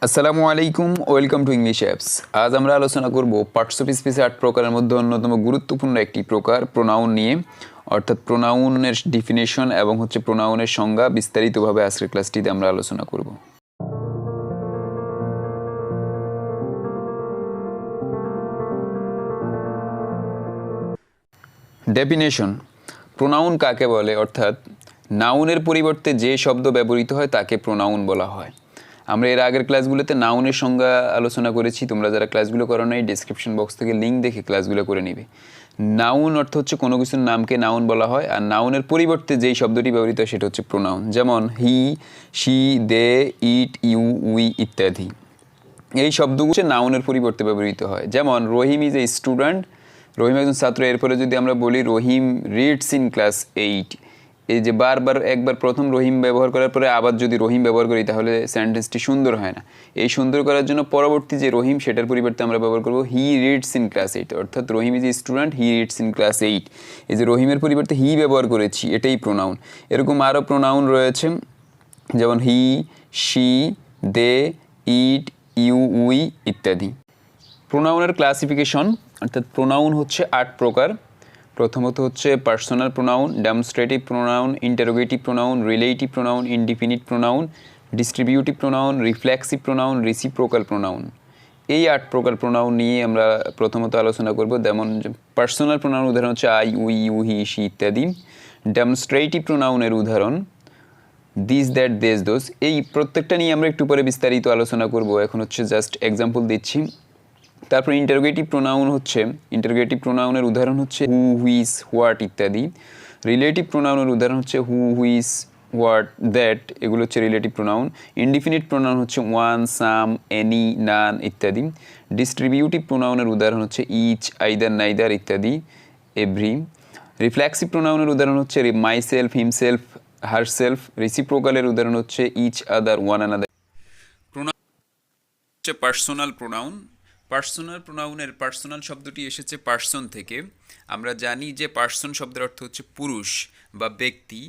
আসসালামু আলাইকুম, welcome to English apps. আজ আমরা আলোচনা করব পার্টস অফ স্পিচে 8 প্রকারের মধ্যে অন্যতম গুরুত্বপূর্ণ একটি প্রকার প্রোনাউন নিয়ে, অর্থাৎ প্রোনাউনের ডিফিনিশন এবং প্রোনাউনের সংজ্ঞা বিস্তারিতভাবে আজকের ক্লাসটিতে আমরা আলোচনা করব। ডেফিনেশন: প্রোনাউন কাকে বলে, অর্থাৎ নাউনের পরিবর্তে যে শব্দ ব্যবহৃত হয় তাকে প্রোনাউন বলা হয়। আমরা এর আগের ক্লাসগুলোতে নাউনের সংজ্ঞা আলোচনা করেছি। তোমরা যারা ক্লাসগুলো করো নাই, ডিসক্রিপশন বক্স থেকে লিঙ্ক দেখে ক্লাসগুলো করে নিবে। নাউন অর্থ হচ্ছে কোনো কিছুর নামকে নাউন বলা হয়, আর নাউনের পরিবর্তে যেই শব্দটি ব্যবহৃত হয় সেটা হচ্ছে প্রোনাউন। যেমন he, she, they, it, you, we ইত্যাদি। এই শব্দগুলো নাউনের পরিবর্তে ব্যবহৃত হয়। যেমন রহিম ইজ এ স্টুডেন্ট, রহিম একজন ছাত্র। এরপরে যদি আমরা বলি রহিম রিডস ইন ক্লাস 8, এই যে বারবার একবার প্রথম রহিম ব্যবহার করার পরে আবার যদি রহিম ব্যবহার করি তাহলে সেন্টেন্সটি সুন্দর হয় না। এই সুন্দর করার জন্য পরবর্তী যে রহিম সেটার পরিবর্তে আমরা ব্যবহার করব হি রিডস ইন ক্লাস 8, অর্থাৎ Rahim is a student, he reads in class 8। এই যে রহিমের পরিবর্তে হি ব্যবহার করেছি, এটাই প্রোনাউন। এরকম আরও প্রোনাউন রয়েছে, যেমন he, she, they, it, you, we ইত্যাদি। প্রোনাউনের ক্লাসিফিকেশন, অর্থাৎ প্রোনাউন হচ্ছে 8 প্রকার। প্রথমত হচ্ছে personal pronoun, demonstrative pronoun, interrogative pronoun, relative pronoun, indefinite pronoun, distributive pronoun, reflexive pronoun, reciprocal pronoun. এই 8 প্রকার প্রোনাউন নিয়ে আমরা প্রথমত আলোচনা করব। যেমন পার্সোনাল প্রোনাউন উদাহরণ হচ্ছে I, we, you, he, she ইত্যাদি। ডেমনস্ট্রেটিভ প্রোনাউনের উদাহরণ দিস, দ্যাট, দেস, দোস। এই প্রত্যেকটা নিয়ে আমরা একটু পরে বিস্তারিত আলোচনা করব। এখন হচ্ছে জাস্ট এক্সাম্পল দিচ্ছি। তারপর ইন্টারোগেটিভ প্রোনাউন হচ্ছে, ইন্টারোগেটিভ প্রোনাউনের উদাহরণ হচ্ছে হু, হুইস, হোয়াট ইত্যাদি। রিলেটিভ প্রোনাউনের উদাহরণ হচ্ছে হু, হুইস, হোয়াট, দ্যাট, এগুলো হচ্ছে রিলেটিভ প্রোনাউন। ইনডিফিনিট প্রোনাউন হচ্ছে ওয়ান, সাম, এনি, নান ইত্যাদি। ডিস্ট্রিবিউটিভ প্রোনাউনের উদাহরণ হচ্ছে ইচ, আইদার, নাইদার ইত্যাদি, এভরি। রিফ্লেক্সিভ প্রোনাউনের উদাহরণ হচ্ছে মাই সেলফ, হিমসেলফ, হারসেলফ। রিসিপ্রোকালের উদাহরণ হচ্ছে ইচ, আদার, ওয়ান আনাদার। প্রোনাউন হচ্ছে পার্সোনাল প্রোনাউন। পার্সোনাল প্রোনাউনের পার্সোনাল শব্দটি এসেছে পার্সন থেকে। আমরা জানি যে পার্সন শব্দের অর্থ হচ্ছে পুরুষ বা ব্যক্তি।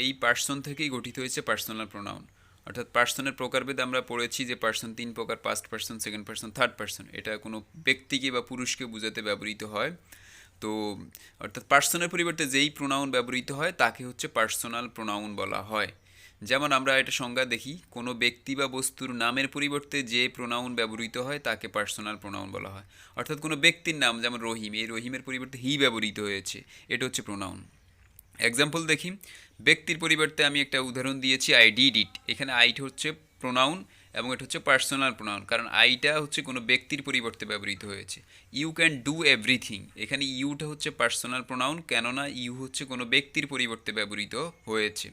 এই পার্সন থেকেই গঠিত হয়েছে পার্সোনাল প্রোনাউন। অর্থাৎ পার্সনের প্রকারভেদ আমরা পড়েছি যে পার্সন 3 প্রকার: first person, second person, third person. এটা কোনো ব্যক্তিকে বা পুরুষকে বোঝাতে ব্যবহৃত হয়। তো অর্থাৎ পার্সনের পরিবর্তে যেই প্রোনাউন ব্যবহৃত হয় তাকে হচ্ছে পার্সোনাল প্রোনাউন বলা হয়। যেমন আমরা এটা সংজ্ঞা দেখি, কোনো ব্যক্তি বা বস্তুর নামের পরিবর্তে যে প্রোনাউন ব্যবহৃত হয় তাকে পার্সোনাল প্রোনাউন বলা হয়। অর্থাৎ কোনো ব্যক্তির নাম, যেমন রহিম, এই রহিমের পরিবর্তে হি ব্যবহৃত হয়েছে, এটা হচ্ছে প্রোনাউন। এক্সাম্পল দেখি। ব্যক্তির পরিবর্তে আমি একটা উদাহরণ দিয়েছি আই ডিড ইট। এখানে আইটা হচ্ছে প্রোনাউন এবং এটা হচ্ছে পার্সোনাল প্রোনাউন, কারণ আইটা হচ্ছে কোনো ব্যক্তির পরিবর্তে ব্যবহৃত হয়েছে। ইউ ক্যান ডু এভরিথিং, এখানে ইউটা হচ্ছে পার্সোনাল প্রোনাউন, কেননা ইউ হচ্ছে কোনো ব্যক্তির পরিবর্তে ব্যবহৃত হয়েছে।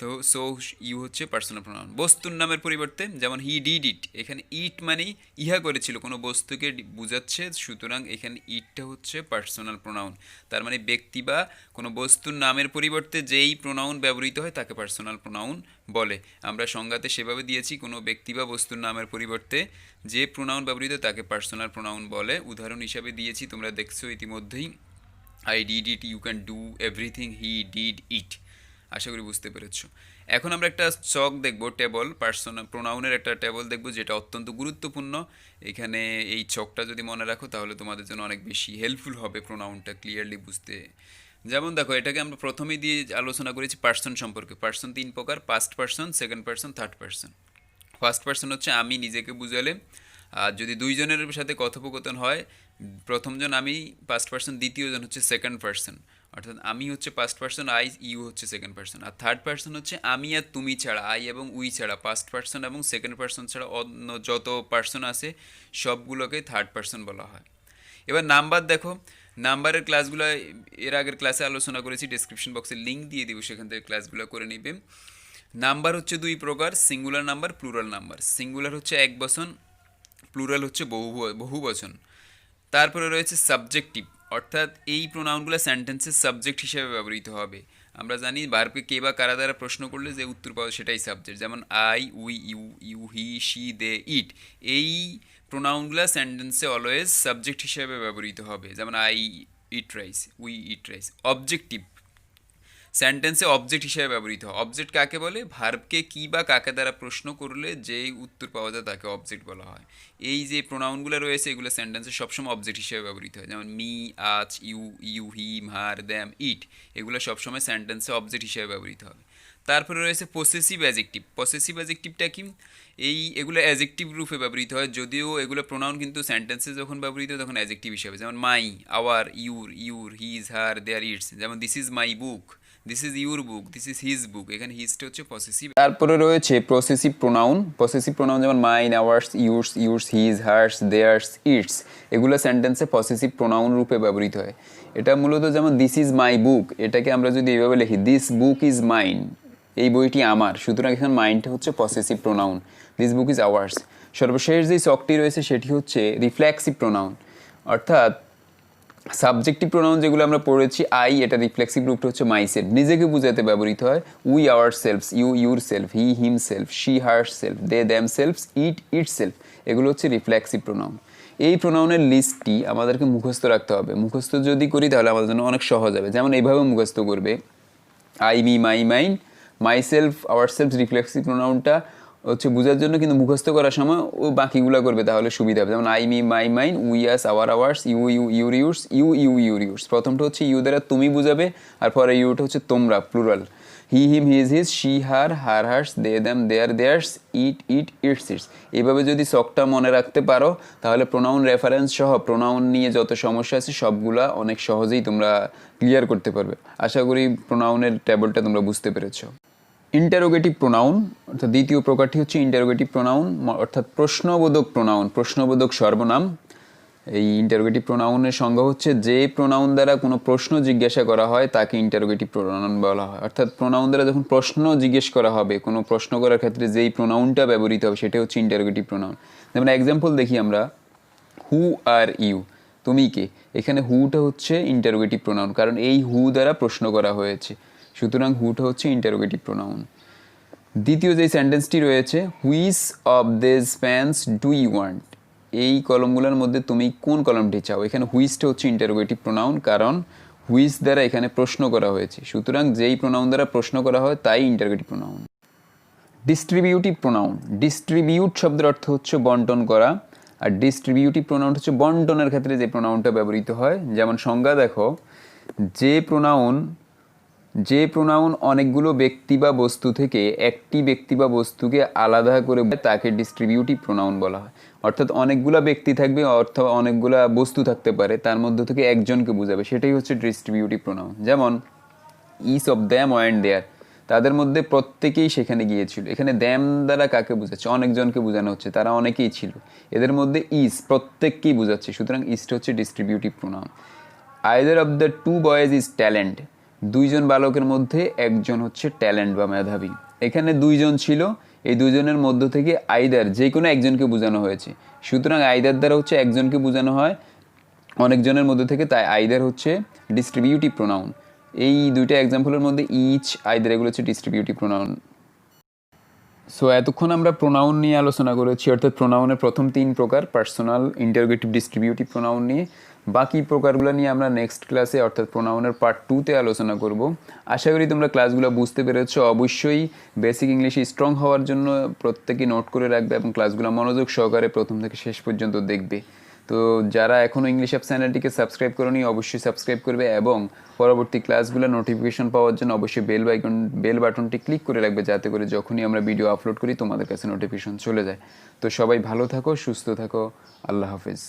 তো সো ইউ হচ্ছে পার্সোনাল প্রোনাউন। বস্তুর নামের পরিবর্তে, যেমন হি ডিড ইট, এখানে ইট মানে ইহা করেছিল, কোনো বস্তুকে বোঝাচ্ছে, সুতরাং এখানে ইটটা হচ্ছে পার্সোনাল প্রোনাউন। তার মানে ব্যক্তি বা কোনো বস্তুর নামের পরিবর্তে যেই প্রোনাউন ব্যবহৃত হয় তাকে পার্সোনাল প্রোনাউন বলে। আমরা সংজ্ঞাতে সেভাবে দিয়েছি, কোনো ব্যক্তি বা বস্তুর নামের পরিবর্তে যে প্রোনাউন ব্যবহৃত তাকে পার্সোনাল প্রোনাউন বলে। উদাহরণ হিসাবে দিয়েছি, তোমরা দেখছো ইতিমধ্যেই, I did it, you can do everything, he did it. আশা করি বুঝতে পেরেছো। এখন আমরা একটা চক দেখব, টেবল, পার্সোনাল প্রোনাউনের একটা টেবল দেখব, যেটা অত্যন্ত গুরুত্বপূর্ণ। এখানে এই চকটা যদি মনে রাখো তাহলে তোমাদের জন্য অনেক বেশি হেল্পফুল হবে প্রোনাউনটা ক্লিয়ারলি বুঝতে। যেমন দেখো, এটাকে আমরা প্রথমেই দিয়ে আলোচনা করেছি পার্সন সম্পর্কে। পার্সন 3 প্রকার: first person, second person, third person. First person হচ্ছে আমি, নিজেকে বুঝালে। আর যদি দুইজনের সাথে কথোপকথন হয়, প্রথমজন আমি, ফার্স্ট পার্সন, দ্বিতীয়জন হচ্ছে সেকেন্ড পার্সন। অর্থাৎ আমি হচ্ছে ফার্স্ট পার্সন, আই, ইউ হচ্ছে সেকেন্ড পার্সন। আর থার্ড পার্সন হচ্ছে আমি আর তুমি ছাড়া, আই এবং উই ছাড়া, ফার্স্ট পার্সন এবং সেকেন্ড পার্সন ছাড়া অন্য যত পার্সন আছে সবগুলোকে থার্ড পার্সন বলা হয়। এবার নাম্বার দেখো, নাম্বারের ক্লাসগুলো এর আগের ক্লাসে আলোচনা করেছি, ডিসক্রিপশন বক্সে লিঙ্ক দিয়ে দিব, সেখান থেকে ক্লাসগুলো করে নিবে। নাম্বার হচ্ছে 2 প্রকার: singular number, plural number. Singular হচ্ছে এক বচন, প্লুরাল হচ্ছে বহু বচন। তারপরে রয়েছে সাবজেক্টিভ, অর্থাৎ এই প্রোনাউনগুলো সেন্টেন্সের সাবজেক্ট হিসেবে ব্যবহৃত হবে। আমরা জানি ভার্বকে কে বা কারা দ্বারা প্রশ্ন করলে যে উত্তর পাওয়া সেটাই সাবজেক্ট। যেমন I, we, you, you, he, she, they, it. এই প্রোনাউনগুলো সেন্টেন্সে অলওয়েজ সাবজেক্ট হিসেবে ব্যবহৃত হবে। যেমন I eat rice, we eat rice. Objective, সেন্টেন্সে অবজেক্ট হিসেবে ব্যবহৃত হয়। অবজেক্ট কাকে বলে? ভার্বকে কি বা কাকে দ্বারা প্রশ্ন করলে যেই উত্তর পাওয়া যায় তাকে অবজেক্ট বলা হয়। এই যে প্রোনাউনগুলো রয়েছে এগুলো সেন্টেন্সে সবসময় অবজেক্ট হিসেবে ব্যবহৃত হয়, যেমন me, us, you, you, him, her, them, it, এগুলো সবসময় সেন্টেন্সে অবজেক্ট হিসেবে ব্যবহৃত হবে। তারপরে রয়েছে পসেসিভ অ্যাজেক্টিভ। পসেসিভ অ্যাজেক্টিভটা কি? এগুলো অ্যাজেক্টিভ রূপে ব্যবহৃত হয়, যদিও এগুলো প্রোনাউন কিন্তু সেন্টেন্সে যখন ব্যবহৃত হয় তখন অ্যাজেক্টিভ হিসেবে, যেমন my, our, your, his, her, their, its. যেমন this is my book, this is your book, this is his book, এখানে হিজটা হচ্ছে পসেসিভ। তারপরে রয়েছে প্রসেসিভ প্রোনাউন। পসেসিভ প্রোনাউন যেমন mine, ours, yours, his, hers, theirs, its, এগুলো সেন্টেন্সে possessive pronoun রূপে ব্যবহৃত হয়। এটা মূলত যেমন দিস ইজ মাই বুক, এটাকে আমরা যদি এইভাবে লিখি দিস বুক ইজ মাইন, এই বইটি আমার, সুতরাং এখানে মাইন্ডটা হচ্ছে possessive pronoun, this book is ours. সর্বশেষ যে শখটি রয়েছে সেটি হচ্ছে রিফ্লেক্সিভ প্রোনাউন, অর্থাৎ সাবজেক্টিভ প্রোনাউন যেগুলো আমরা পড়েছি, আই, এটা রিফ্লেক্সিভ রূপটা হচ্ছে মাই সেলফ, নিজেকে বোঝাতে ব্যবহৃত হয়। We ourselves, you yourself, he himself, she herself, they themselves, it সেলফ, এগুলো হচ্ছে রিফ্লেক্সিভ প্রোনাউন। এই প্রোনাউনের লিস্টটি আমাদেরকে মুখস্থ রাখতে হবে। মুখস্থ যদি করি তাহলে আমাদের জন্য অনেক সহজ হবে। যেমন এইভাবে মুখস্থ করবে, I, me, my, mine, myself, ourself, reflexive প্রোনাউনটা হচ্ছে বোঝার জন্য, কিন্তু মুখস্থ করার সময় ও বাকিগুলো করবে তাহলে সুবিধা হবে। যেমন I, me, my, mine, we, us, hours, your, yours. প্রথমটা হচ্ছে ইউ দ্বারা তুমি বুঝাবে, আর পরে ইউটা হচ্ছে তোমরা, plural. He him his his, she her hers, they them theirs, its. এইভাবে যদি শখটা মনে রাখতে পারো তাহলে প্রোনাউন রেফারেন্স সহ প্রোনাউন নিয়ে যত সমস্যা আছে সবগুলা অনেক সহজেই তোমরা ক্লিয়ার করতে পারবে। আশা করি প্রোনাউনের টেবলটা তোমরা বুঝতে পেরেছো। ইন্টারোগেটিভ প্রোনাউন অর্থাৎ দ্বিতীয় প্রকারটি হচ্ছে ইন্টারোগেটিভ প্রোনাউন, অর্থাৎ প্রশ্নবোধক প্রোনাউন, প্রশ্নবোধক সর্বনাম। এই ইন্টারোগেটিভ প্রোনাউনের সংজ্ঞা হচ্ছে যে প্রোনাউন দ্বারা কোনো প্রশ্ন জিজ্ঞাসা করা হয় তাকে ইন্টারোগেটিভ প্রোনাউন বলা হয়। অর্থাৎ প্রোনাউন দ্বারা যখন প্রশ্ন জিজ্ঞেস করা হবে, কোনো প্রশ্ন করার ক্ষেত্রে যেই প্রোনাউনটা ব্যবহৃত হবে সেটা হচ্ছে ইন্টারোগেটিভ প্রোনাউন। যেমন এক্সাম্পল দেখি আমরা, হু আর ইউ, তুমি কে, এখানে হুটা হচ্ছে ইন্টারোগেটিভ প্রোনাউন, কারণ এই হু দ্বারা প্রশ্ন করা হয়েছে, সুতরাং হুটা হচ্ছে ইন্টারোগেটিভ প্রোনাউন। দ্বিতীয় যে সেন্টেন্সটি রয়েছে, which of this pants do you want, এই কলমগুলোর মধ্যে তুমি কোন কলমটি চাও, এখানে হুইচটা হচ্ছে ইন্টারোগেটিভ প্রোনাউন, কারণ হুইচ দ্বারা এখানে প্রশ্ন করা হয়েছে, সুতরাং যেই প্রোনাউন দ্বারা প্রশ্ন করা হয় তাই interrogative pronoun. Distributive pronoun, distribute শব্দের অর্থ হচ্ছে বন্টন করা, আর ডিস্ট্রিবিউটিভ প্রোনাউন হচ্ছে বন্টনের ক্ষেত্রে যে প্রোনাউনটা ব্যবহৃত হয়। যেমন সংজ্ঞা দেখো, যে প্রোনাউন অনেকগুলো ব্যক্তি বা বস্তু থেকে একটি ব্যক্তি বা বস্তুকে আলাদা করে তাকে ডিস্ট্রিবিউটিভ প্রোনাউন বলা হয়। অর্থাৎ অনেকগুলো ব্যক্তি থাকবে অথবা অনেকগুলো বস্তু থাকতে পারে, তার মধ্যে থেকে একজনকে বোঝাবে, সেটাই হচ্ছে ডিস্ট্রিবিউটিভ প্রোনাউন। যেমন ইচ অফ দ্যাম ওয়ান্ট দেয়ার, তাদের মধ্যে প্রত্যেকেই সেখানে গিয়েছিল, এখানে দ্যাম দ্বারা কাকে বোঝাচ্ছে, অনেকজনকে বোঝানো হচ্ছে, তারা অনেকেই ছিল। এদের মধ্যে ইজ প্রত্যেককেই বোঝাচ্ছে, সুতরাং ইজটা হচ্ছে distributive pronoun. Either of the two boys is talent, দুইজন বালকের মধ্যে একজন হচ্ছে ট্যালেন্ট বা মেধাবী। এখানে দুইজন ছিল, এই দুইজনের মধ্য থেকে আইদার যে কোনো একজনকে বোঝানো হয়েছে, সুতরাং আইদার দ্বারা হচ্ছে একজনকে বোঝানো হয় অনেকজনের মধ্যে থেকে, তাই আইদার হচ্ছে ডিস্ট্রিবিউটিভ প্রোনাউন। এই দুইটা এক্সাম্পলের মধ্যে ইচ, আইদার, এগুলো হচ্ছে ডিস্ট্রিবিউটিভ প্রোনাউন। সো এতক্ষণ আমরা প্রোনাউন নিয়ে আলোচনা করেছি, অর্থাৎ প্রোনাউনের প্রথম তিন প্রকার, পার্সোনাল, ইন্টারোগেটিভ, ডিস্ট্রিবিউটিভ প্রোনাউন নিয়ে। বাকি প্রকারগুলো নিয়ে আমরা নেক্সট ক্লাসে অর্থাৎ প্রোনাউনের পার্ট 2-তে আলোচনা করব। আশা করি তোমরা ক্লাসগুলো বুঝতে পেরেছো। অবশ্যই বেসিক ইংলিশে স্ট্রং হওয়ার জন্য প্রত্যেকে নোট করে রাখবে এবং ক্লাসগুলো মনোযোগ সহকারে প্রথম থেকে শেষ পর্যন্ত দেখবে। তো যারা এখনও ইংলিশ অ্যাপ চ্যানেলটিকে সাবস্ক্রাইব করোনি অবশ্যই সাবস্ক্রাইব করবে, এবং পরবর্তী ক্লাসগুলো নোটিফিকেশন পাওয়ার জন্য অবশ্যই বেল বাটনটি ক্লিক করে রাখবে, যাতে করে যখনই আমরা ভিডিও আপলোড করি তোমাদের কাছে নোটিফিকেশন চলে যায়। তো সবাই ভালো থাকো, সুস্থ থাকো, আল্লাহ হাফেজ।